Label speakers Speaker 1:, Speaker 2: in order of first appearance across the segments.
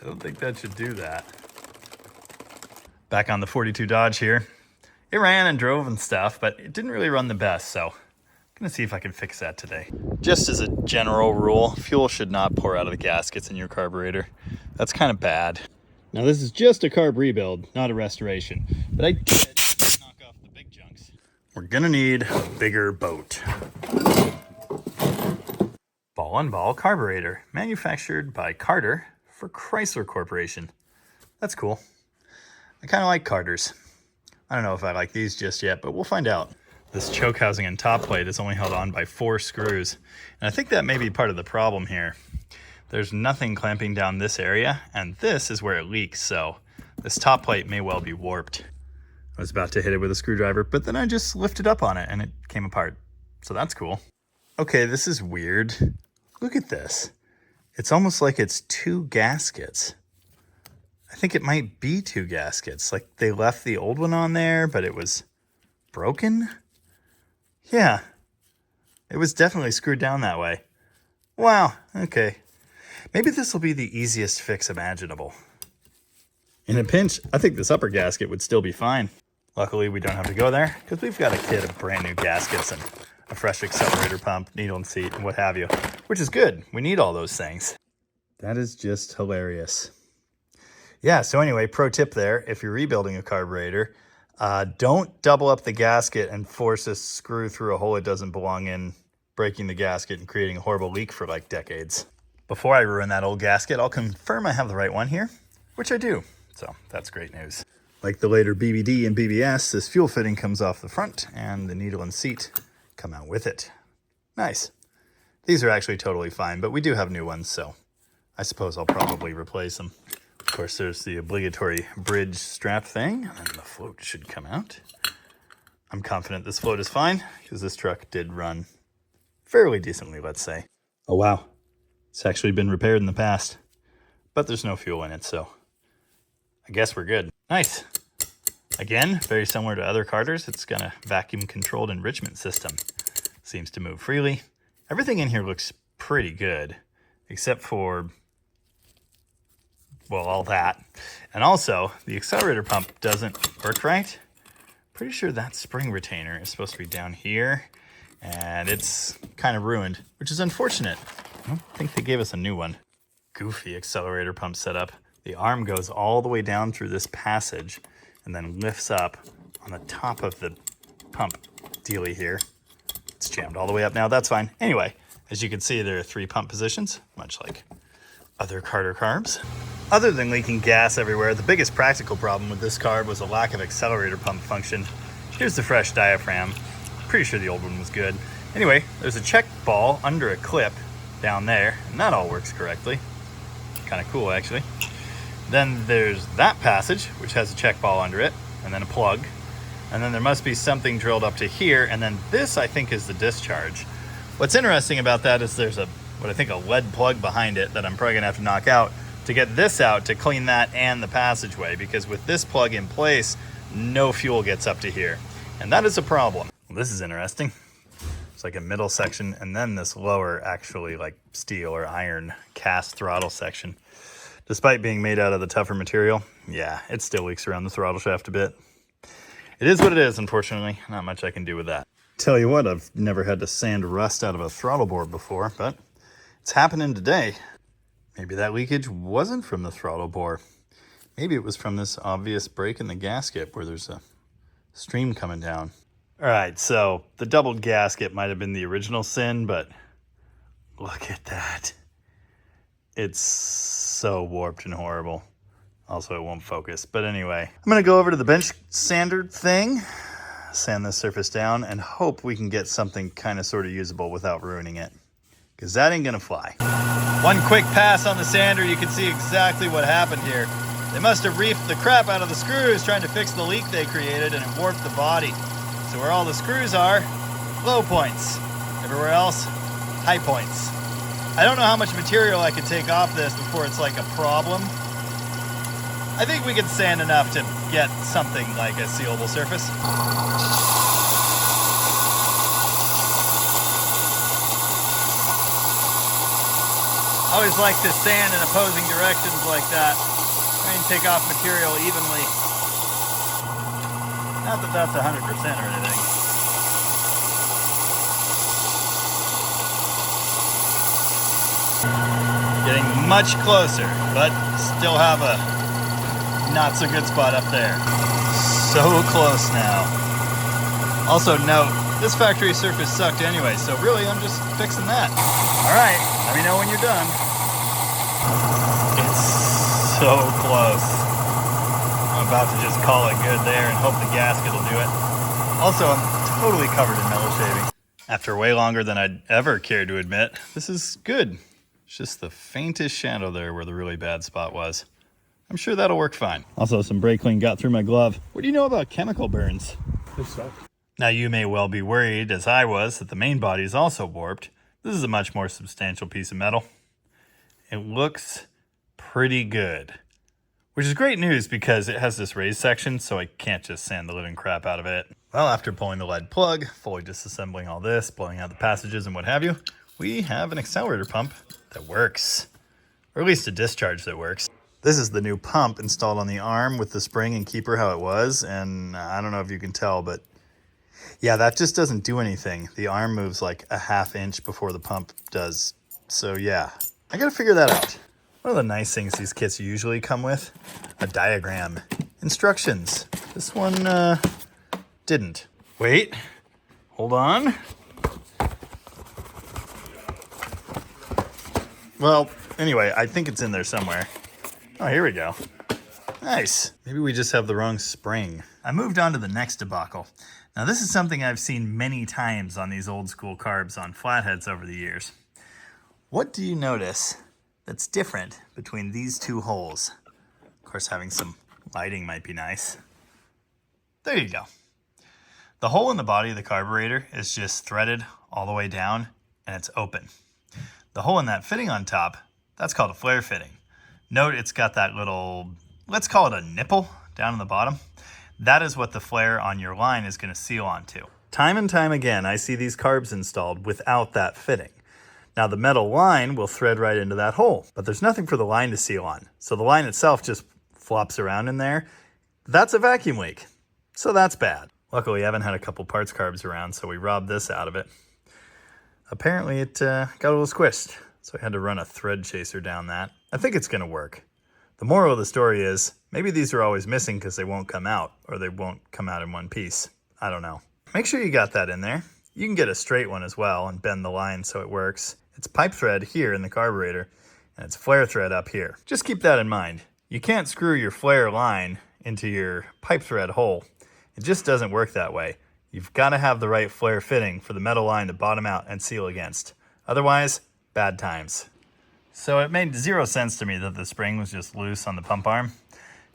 Speaker 1: I don't think that should do that. Back on the 42 Dodge here. It ran and drove and stuff, but it didn't really run the best, so I'm gonna see if I can fix that today. Just as a general rule, fuel should not pour out of the gaskets in your carburetor. That's kind of bad. Now this is just a carb rebuild, not a restoration, but I did knock off the big junks. We're gonna need a bigger boat. Ball-on-ball carburetor, manufactured by Carter for Chrysler Corporation. That's cool. I kind of like Carters. I don't know if I like these just yet, but we'll find out. This choke housing and top plate is only held on by 4 screws, and I think that may be part of the problem here. There's nothing clamping down this area, and this is where it leaks, so this top plate may well be warped. I was about to hit it with a screwdriver, but then I just lifted up on it and it came apart. So that's cool. Okay, this is weird. Look at this. It's almost like it's 2 gaskets. I think it might be 2 gaskets. Like they left the old one on there, but it was broken? Yeah, it was definitely screwed down that way. Wow, okay. Maybe this will be the easiest fix imaginable. In a pinch, I think this upper gasket would still be fine. Luckily, we don't have to go there because we've got a kit of brand new gaskets and a fresh accelerator pump, needle and seat, and what have you, which is good. We need all those things. That is just hilarious. Yeah, so anyway, pro tip there, if you're rebuilding a carburetor, don't double up the gasket and force a screw through a hole it doesn't belong in, breaking the gasket and creating a horrible leak for like decades. Before I ruin that old gasket, I'll confirm I have the right one here, which I do. So that's great news. Like the later BBD and BBS, this fuel fitting comes off the front and the needle and seat come out with it. Nice. These are actually totally fine, but we do have new ones, so I suppose I'll probably replace them. Of course, there's the obligatory bridge strap thing, and the float should come out. I'm confident this float is fine, because this truck did run fairly decently, let's say. Oh wow, it's actually been repaired in the past, but there's no fuel in it, so I guess we're good. Nice. Again, very similar to other Carters, it's got a vacuum-controlled enrichment system. Seems to move freely. Everything in here looks pretty good, except for, well, all that. And also, the accelerator pump doesn't work right. Pretty sure that spring retainer is supposed to be down here, and it's kind of ruined, which is unfortunate. I don't think they gave us a new one. Goofy accelerator pump setup. The arm goes all the way down through this passage and then lifts up on the top of the pump dealy here. It's jammed all the way up now, that's fine. Anyway, as you can see, there are 3 pump positions, much like other Carter carbs. Other than leaking gas everywhere, the biggest practical problem with this carb was a lack of accelerator pump function. Here's the fresh diaphragm. Pretty sure the old one was good. Anyway, there's a check ball under a clip down there, and that all works correctly. Kind of cool, actually. Then there's that passage, which has a check ball under it, and then a plug. And then there must be something drilled up to here, and then this, I think, is the discharge. What's interesting about that is there's what I think a lead plug behind it that I'm probably gonna have to knock out to get this out to clean that and the passageway, because with this plug in place, no fuel gets up to here. And that is a problem. Well, this is interesting. It's like a middle section, and then this lower, actually like steel or iron cast throttle section. Despite being made out of the tougher material, yeah, it still leaks around the throttle shaft a bit. It is what it is, unfortunately. Not much I can do with that. Tell you what, I've never had to sand rust out of a throttle board before, but it's happening today. Maybe that leakage wasn't from the throttle bore. Maybe it was from this obvious break in the gasket where there's a stream coming down. All right, so the doubled gasket might have been the original sin, but look at that. It's so warped and horrible. Also, it won't focus. But anyway, I'm going to go over to the bench sander thing, sand this surface down, and hope we can get something kind of sort of usable without ruining it, because that ain't going to fly. One quick pass on the sander, you can see exactly what happened here. They must have reefed the crap out of the screws trying to fix the leak they created, and it warped the body. So where all the screws are, low points. Everywhere else, high points. I don't know how much material I could take off this before it's like a problem. I think we could sand enough to get something like a sealable surface. Always like to sand in opposing directions like that. Try and take off material evenly. Not that that's 100% or anything. Getting much closer, but still have a not so good spot up there. So close now. Also note, this factory surface sucked anyway, so really I'm just fixing that. All right, let me know when you're done. It's so close. I'm about to just call it good there and hope the gasket will do it. Also, I'm totally covered in metal shaving. After way longer than I'd ever cared to admit, this is good. It's just the faintest shadow there where the really bad spot was. I'm sure that'll work fine. Also, some brake clean got through my glove. What do you know about chemical burns?
Speaker 2: Good stuff.
Speaker 1: Now, you may well be worried, as I was, that the main body is also warped. This is a much more substantial piece of metal. It looks pretty good, which is great news because it has this raised section, so I can't just sand the living crap out of it. Well, after pulling the lead plug, fully disassembling all this, blowing out the passages and what have you, we have an accelerator pump that works, or at least a discharge that works. This is the new pump installed on the arm with the spring and keeper how it was, and I don't know if you can tell, but yeah, that just doesn't do anything. The arm moves like a ½ inch before the pump does. So yeah, I gotta figure that out. One of the nice things these kits usually come with, a diagram, instructions. This one didn't. Wait, hold on. Well, anyway, I think it's in there somewhere. Oh, here we go. Nice. Maybe we just have the wrong spring. I moved on to the next debacle. Now, this is something I've seen many times on these old school carbs on flatheads over the years. What do you notice that's different between these two holes? Of course, having some lighting might be nice. There you go. The hole in the body of the carburetor is just threaded all the way down, and it's open. The hole in that fitting on top, that's called a flare fitting. Note it's got that little, let's call it a nipple down in the bottom. That is what the flare on your line is going to seal onto. Time and time again, I see these carbs installed without that fitting. Now the metal line will thread right into that hole, but there's nothing for the line to seal on. So the line itself just flops around in there. That's a vacuum leak. So that's bad. Luckily, I haven't had a couple parts carbs around, so we robbed this out of it. Apparently it got a little squished, so I had to run a thread chaser down that. I think it's going to work. The moral of the story is, maybe these are always missing because they won't come out, or they won't come out in one piece. I don't know. Make sure you got that in there. You can get a straight one as well and bend the line so it works. It's pipe thread here in the carburetor, and it's flare thread up here. Just keep that in mind. You can't screw your flare line into your pipe thread hole. It just doesn't work that way. You've got to have the right flare fitting for the metal line to bottom out and seal against. Otherwise, bad times. So it made zero sense to me that the spring was just loose on the pump arm.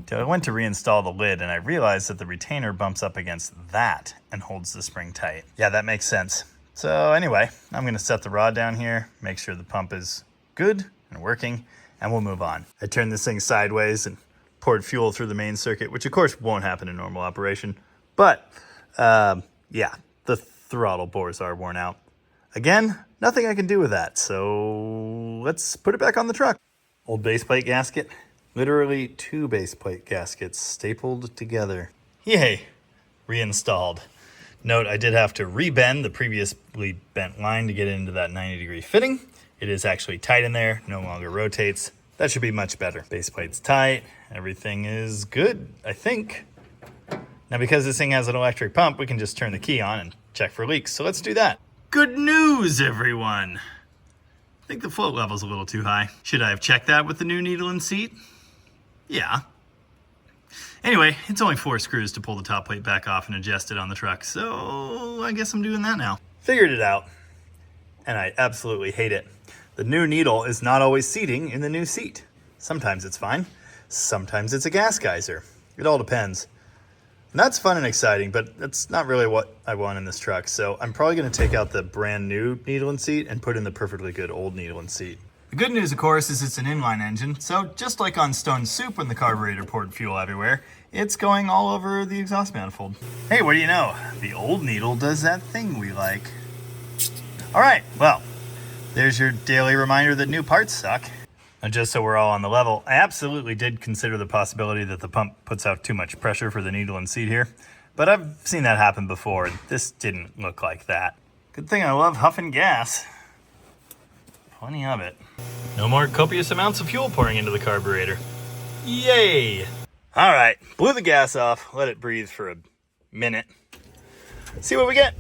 Speaker 1: Till I went to reinstall the lid and I realized that the retainer bumps up against that and holds the spring tight. Yeah, that makes sense. So anyway, I'm going to set the rod down here, make sure the pump is good and working, and we'll move on. I turned this thing sideways and poured fuel through the main circuit, which of course won't happen in normal operation. But yeah, the throttle bores are worn out. Again, nothing I can do with that, so let's put it back on the truck. Old base plate gasket, literally 2 base plate gaskets stapled together. Yay, reinstalled. Note, I did have to rebend the previously bent line to get into that 90-degree fitting. It is actually tight in there, no longer rotates. That should be much better. Base plate's tight, everything is good, I think. Now, because this thing has an electric pump, we can just turn the key on and check for leaks, so let's do that. Good news, everyone! I think the float level's a little too high. Should I have checked that with the new needle and seat? Yeah. Anyway, it's only 4 screws to pull the top plate back off and adjust it on the truck, so I guess I'm doing that now. Figured it out, and I absolutely hate it. The new needle is not always seating in the new seat. Sometimes it's fine, sometimes it's a gas geyser. It all depends. And that's fun and exciting, but that's not really what I want in this truck, so I'm probably going to take out the brand new needle and seat and put in the perfectly good old needle and seat. The good news, of course, is it's an inline engine, so just like on Stone Soup when the carburetor poured fuel everywhere, it's going all over the exhaust manifold. Hey, what do you know? The old needle does that thing we like. All right, well, There's your daily reminder that new parts suck. And just so we're all on the level, I absolutely did consider the possibility that the pump puts out too much pressure for the needle and seat here. But I've seen that happen before. This didn't look like that. Good thing I love huffing gas. Plenty of it. No more copious amounts of fuel pouring into the carburetor. Yay! All right, blew the gas off, let it breathe for a minute. See what we get.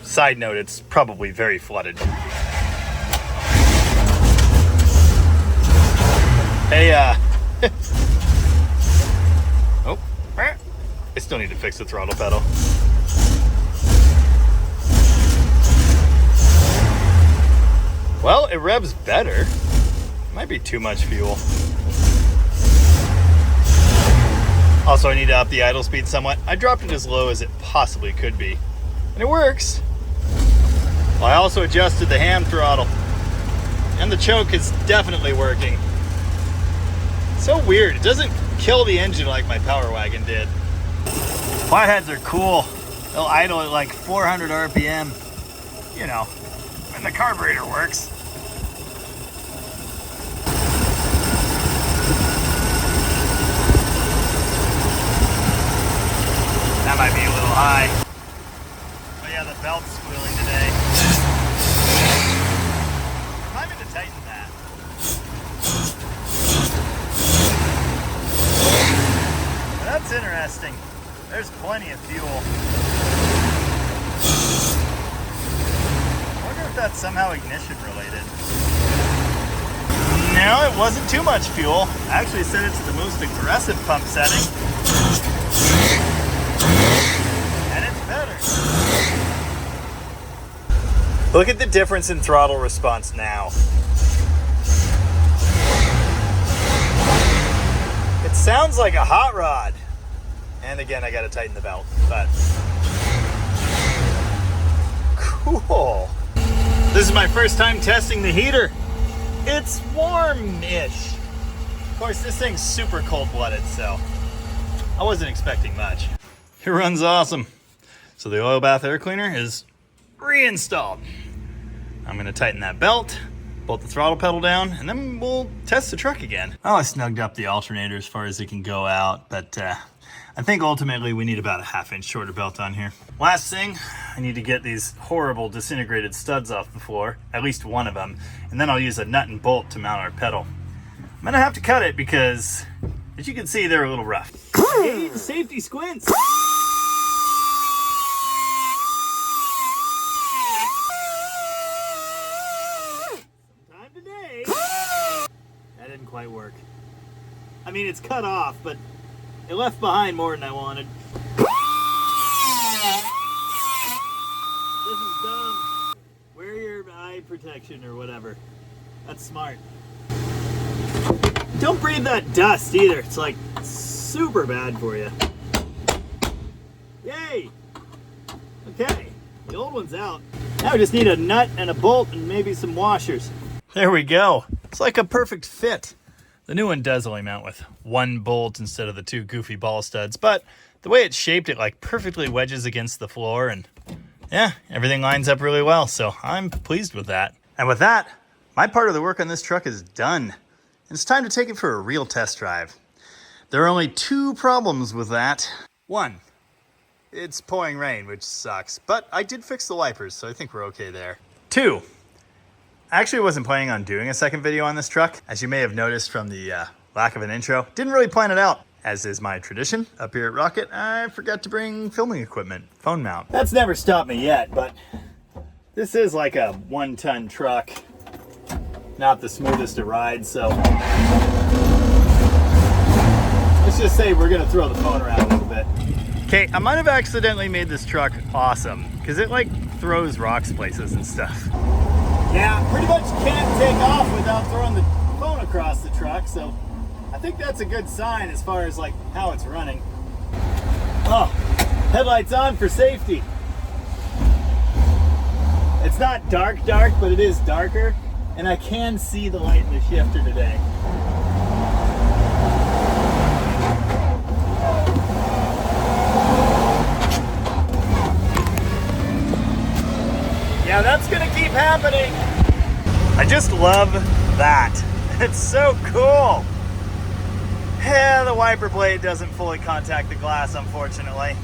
Speaker 1: Side note, it's probably very flooded. Hey, oh, I still need to fix the throttle pedal. Well, it revs better. Might be too much fuel. Also, I need to up the idle speed somewhat. I dropped it as low as it possibly could be. And it works. Well, I also adjusted the hand throttle. And the choke is definitely working. So weird, it doesn't kill the engine like my Power Wagon did. Flatheads are cool. They'll idle at like 400 RPM. You know, when the carburetor works. That might be a little high. But yeah, the belt's squealing today. Remind me to tighten that. That's interesting. There's plenty of fuel. I wonder if that's somehow ignition related. No, it wasn't too much fuel. I actually set it to the most aggressive pump setting. And it's better. Look at the difference in throttle response now. It sounds like a hot rod. And again, I gotta tighten the belt, but cool. This is my first time testing the heater. It's warm-ish. Of course, this thing's super cold-blooded, so I wasn't expecting much. It runs awesome. So the oil bath air cleaner is reinstalled. I'm gonna tighten that belt, bolt the throttle pedal down, and then we'll test the truck again. Oh, I snugged up the alternator as far as it can go out, but I think ultimately we need about a 1/2 inch shorter belt on here. Last thing, I need to get these horrible disintegrated studs off the floor, at least one of them, and then I'll use a nut and bolt to mount our pedal. I'm gonna have to cut it because, as you can see, they're a little rough. Hey, safety squints. Sometime today. That didn't quite work. I mean, it's cut off, but it left behind more than I wanted. This is dumb. Wear your eye protection or whatever. That's smart. Don't breathe that dust either. It's like super bad for you. Yay! Okay, the old one's out. Now we just need a nut and a bolt and maybe some washers. There we go. It's like a perfect fit. The new one does only mount with one bolt instead of the two goofy ball studs, but the way it's shaped, it like perfectly wedges against the floor, and yeah, everything lines up really well, so I'm pleased with that. And with that, my part of the work on this truck is done. It's time to take it for a real test drive. There are only 2 problems with that. 1, it's pouring rain, which sucks, but I did fix the wipers, so I think we're okay there. 2, I actually wasn't planning on doing a second video on this truck. As you may have noticed from the lack of an intro, didn't really plan it out. As is my tradition, up here at Rocket, I forgot to bring filming equipment, phone mount. That's never stopped me yet, but this is like a 1-ton truck. Not the smoothest to ride, so let's just say we're gonna throw the phone around a little bit. Okay, I might have accidentally made this truck awesome, because it like throws rocks places and stuff. Yeah, pretty much can't take off without throwing the phone across the truck, so I think that's a good sign as far as like how it's running. Oh, headlights on for safety. It's not dark, but it is darker, and I can see the light in the shifter today. Yeah, that's gonna keep happening. I just love that. It's so cool. Yeah, the wiper blade doesn't fully contact the glass, unfortunately.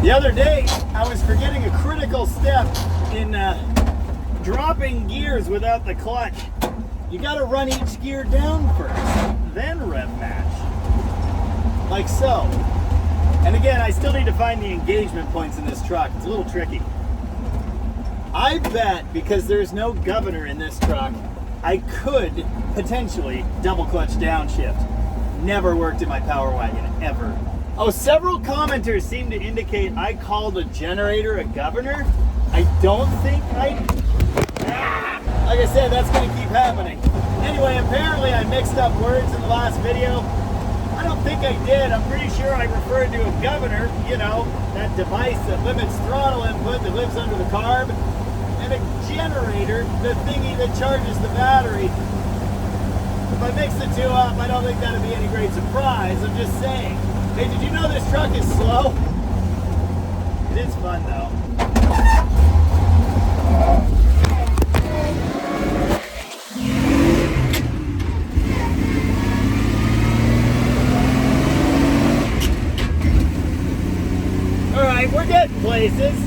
Speaker 1: The other day, I was forgetting a critical step in dropping gears without the clutch. You gotta run each gear down first, then rev match. Like so. And again, I still need to find the engagement points in this truck. It's a little tricky. I bet because there's no governor in this truck, I could potentially double clutch downshift. Never worked in my Power Wagon, ever. Oh, several commenters seem to indicate I called a generator a governor. I don't think I... Like I said, that's gonna keep happening. Anyway, apparently I mixed up words in the last video. I don't think I did. I'm pretty sure I referred to a governor, you know, that device that limits throttle input that lives under the carb, and a generator, the thingy that charges the battery. If I mix the two up, I don't think that'd be any great surprise. I'm just saying. Hey, did you know this truck is slow? It is fun though. Alright, we're getting places.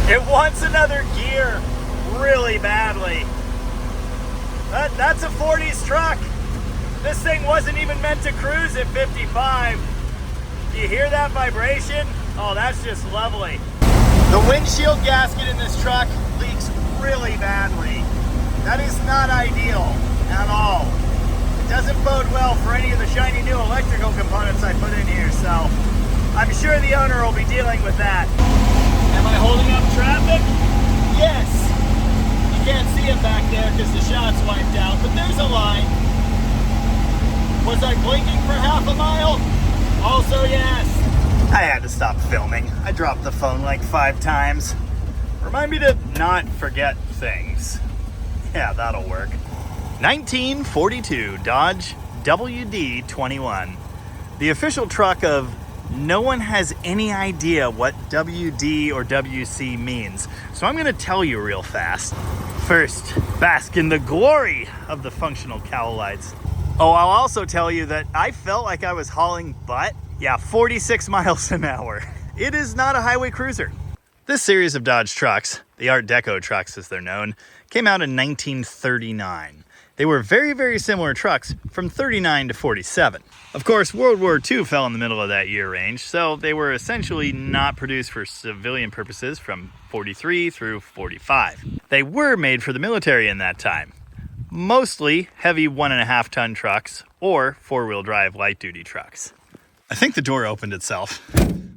Speaker 1: It wants another gear really badly. That's a 40s truck. This thing wasn't even meant to cruise at 55. Do you hear that vibration? Oh, that's just lovely. The windshield gasket in this truck leaks really badly. That is not ideal at all. It doesn't bode well for any of the shiny new electrical components I put in here, so I'm sure the owner will be dealing with that. Am I holding up traffic? Yes. You can't see it back there because the shot's wiped out, but there's a line. Was I blinking for half a mile? Also yes. I had to stop filming. I dropped the phone like 5 times. Remind me to not forget things. Yeah, that'll work. 1942 Dodge WD21. The official truck of no one has any idea what WD or WC means, so I'm going to tell you real fast. First, bask in the glory of the functional cowl lights. Oh, I'll also tell you that I felt like I was hauling butt. Yeah, 46 miles an hour. It is not a highway cruiser. This series of Dodge trucks, the Art Deco trucks as they're known, came out in 1939. They were very, very similar trucks from 39 to 47. Of course, World War II fell in the middle of that year range, so they were essentially not produced for civilian purposes from 43 through 45. They were made for the military in that time. Mostly heavy 1.5 ton trucks or 4-wheel drive light duty trucks. I think the door opened itself.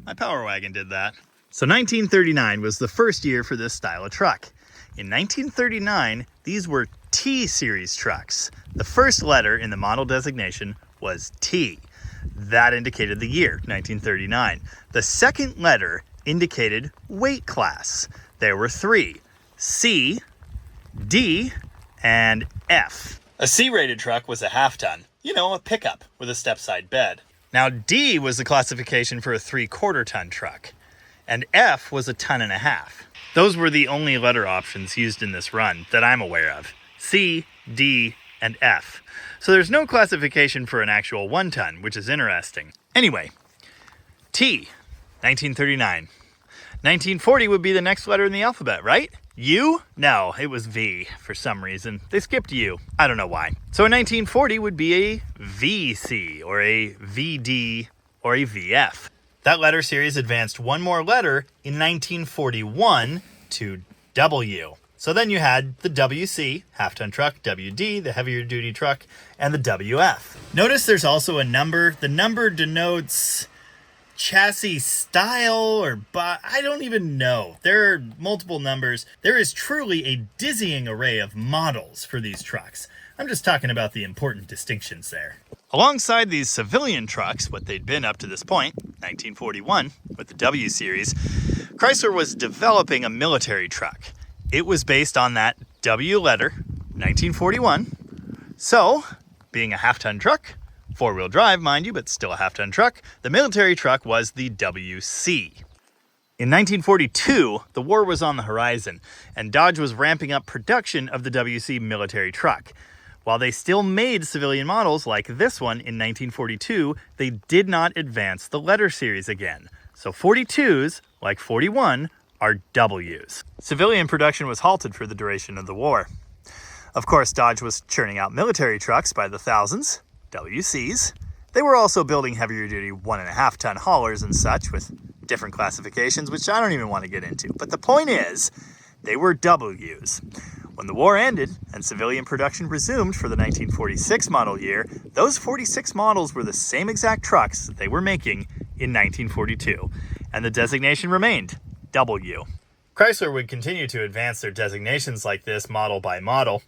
Speaker 1: My Power Wagon did that. So 1939 was the first year for this style of truck. In 1939, these were T-series trucks. The first letter in the model designation was T. That indicated the year, 1939. The second letter indicated weight class. There were 3, C, D, and F. A C-rated truck was a half-ton, you know, a pickup with a step-side bed. Now D was the classification for a 3/4 ton truck, and F was a 1.5 tons. Those were the only letter options used in this run that I'm aware of. C, D, and F. So there's no classification for an actual 1 ton, which is interesting. Anyway, T, 1939. 1940 would be the next letter in the alphabet, right? U? No, it was V for some reason. They skipped U. I don't know why. So in 1940 would be a VC or a VD or a VF. That letter series advanced one more letter in 1941 to W. So then you had the WC, half-ton truck, WD, the heavier duty truck, and the WF. Notice there's also a number. The number denotes chassis style I don't even know. There are multiple numbers. There is truly a dizzying array of models for these trucks. I'm just talking about the important distinctions there. Alongside these civilian trucks, what they'd been up to this point, 1941, with the W series, Chrysler was developing a military truck. It was based on that W letter, 1941. So, being a half-ton truck, 4-wheel drive, mind you, but still a half-ton truck, the military truck was the WC. In 1942, the war was on the horizon, and Dodge was ramping up production of the WC military truck. While they still made civilian models like this one in 1942, they did not advance the letter series again. So 42s, like 41, are Ws. Civilian production was halted for the duration of the war. Of course, Dodge was churning out military trucks by the thousands, WCs. They were also building heavier duty 1.5-ton haulers and such with different classifications, which I don't even want to get into. But the point is, they were Ws. When the war ended and civilian production resumed for the 1946 model year, those 46 models were the same exact trucks that they were making in 1942, and the designation remained W. Chrysler would continue to advance their designations like this model by model.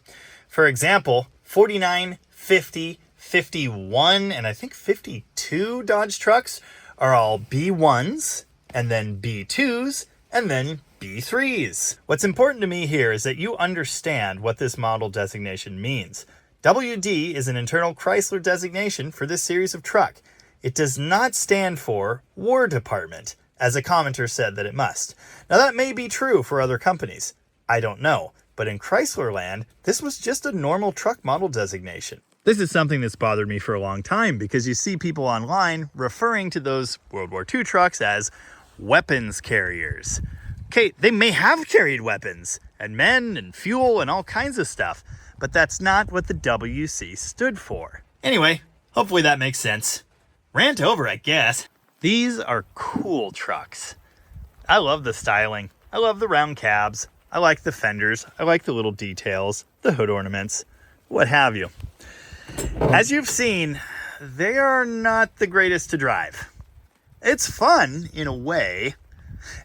Speaker 1: For example, 49, 50, 51, and I think 52 Dodge trucks are all B1s, and then B2s, and then B3s. What's important to me here is that you understand what this model designation means. WD is an internal Chrysler designation for this series of truck. It does not stand for War Department, as a commenter said that it must. Now that may be true for other companies. I don't know. But in Chrysler land, this was just a normal truck model designation. This is something that's bothered me for a long time because you see people online referring to those World War II trucks as weapons carriers. Okay, they may have carried weapons and men and fuel and all kinds of stuff, but that's not what the WC stood for. Anyway, hopefully that makes sense. Rant over, I guess. These are cool trucks. I love the styling. I love the round cabs. I like the fenders. I like the little details, the hood ornaments, what have you. As you've seen, they are not the greatest to drive. It's fun in a way.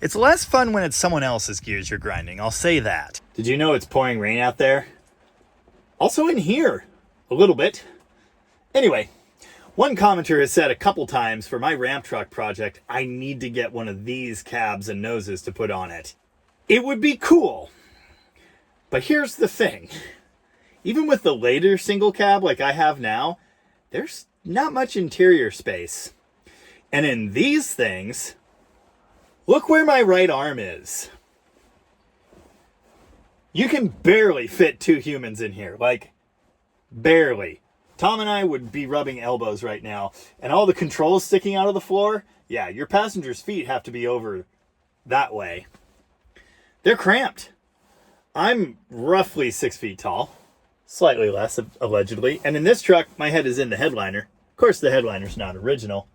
Speaker 1: It's less fun when it's someone else's gears you're grinding, I'll say that. Did you know it's pouring rain out there? Also in here, a little bit. Anyway, one commenter has said a couple times for my ramp truck project, I need to get one of these cabs and noses to put on it. It would be cool. But here's the thing. Even with the later single cab like I have now, there's not much interior space. And in these things, look where my right arm is. You can barely fit 2 humans in here, like barely. Tom and I would be rubbing elbows right now, and all the controls sticking out of the floor, yeah, your passenger's feet have to be over that way. They're cramped. I'm roughly 6 feet tall, slightly less, allegedly, and in this truck, my head is in the headliner. Of course, the headliner's not original.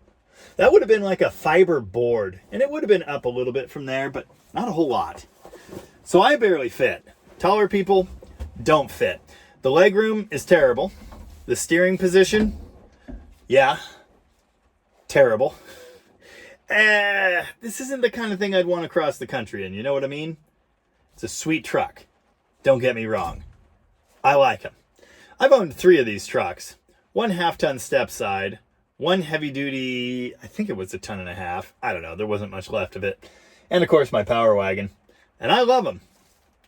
Speaker 1: That would have been like a fiber board, and it would have been up a little bit from there, but not a whole lot. So I barely fit. Taller people don't fit. The legroom is terrible. The steering position, yeah, terrible. This isn't the kind of thing I'd want to cross the country in, you know what I mean? It's a sweet truck. Don't get me wrong. I like them. I've owned 3 of these trucks. 1 half-ton step side, 1 heavy-duty, I think it was 1.5 tons. I don't know, there wasn't much left of it. And of course my Power Wagon. And I love them.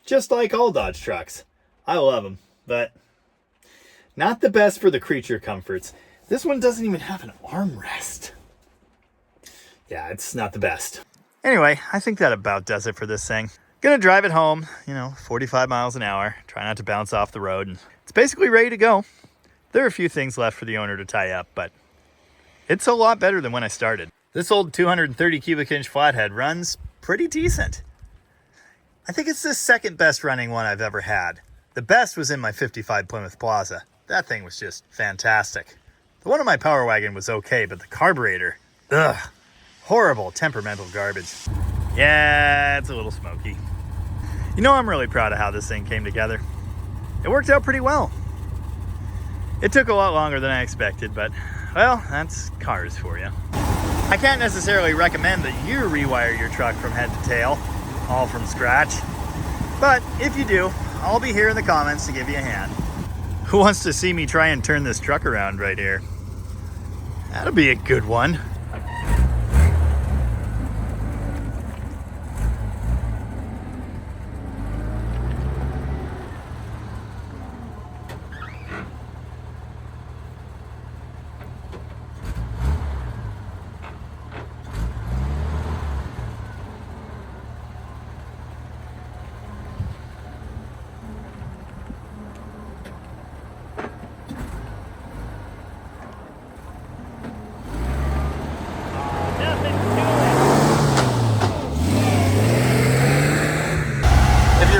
Speaker 1: Just like all Dodge trucks. I love them, but not the best for the creature comforts. This one doesn't even have an armrest. Yeah, it's not the best. Anyway, I think that about does it for this thing. Gonna drive it home, 45 miles an hour. Try not to bounce off the road. And it's basically ready to go. There are a few things left for the owner to tie up, but it's a lot better than when I started. This old 230 cubic inch flathead runs pretty decent. I think it's the second best running one I've ever had. The best was in my 55 Plymouth Plaza. That thing was just fantastic. The one in my Power Wagon was okay, but the carburetor, ugh, horrible temperamental garbage. Yeah, it's a little smoky. I'm really proud of how this thing came together. It worked out pretty well. It took a lot longer than I expected, but, well, that's cars for you. I can't necessarily recommend that you rewire your truck from head to tail, all from scratch. But if you do, I'll be here in the comments to give you a hand. Who wants to see me try and turn this truck around right here? That'll be a good one.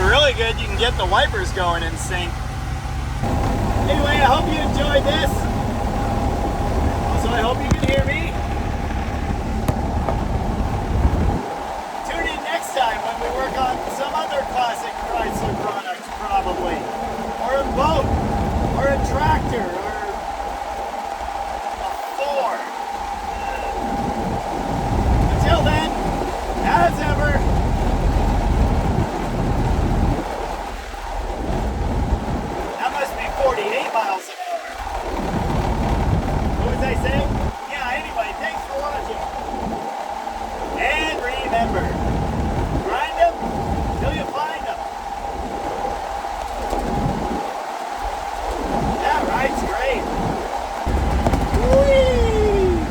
Speaker 1: really good, you can get the wipers going in sync. Anyway, I hope you enjoyed this. Also, I hope you can hear me. Tune in next time when we work on some other classic Chrysler product, probably. Or a boat, or a tractor, or a Ford. Until then, as ever, that must be 48 miles an hour. What was I saying? Yeah, anyway, thanks for watching. And remember, grind them till you find them. That ride's great. Whee!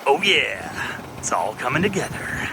Speaker 1: Oh yeah, it's all coming together.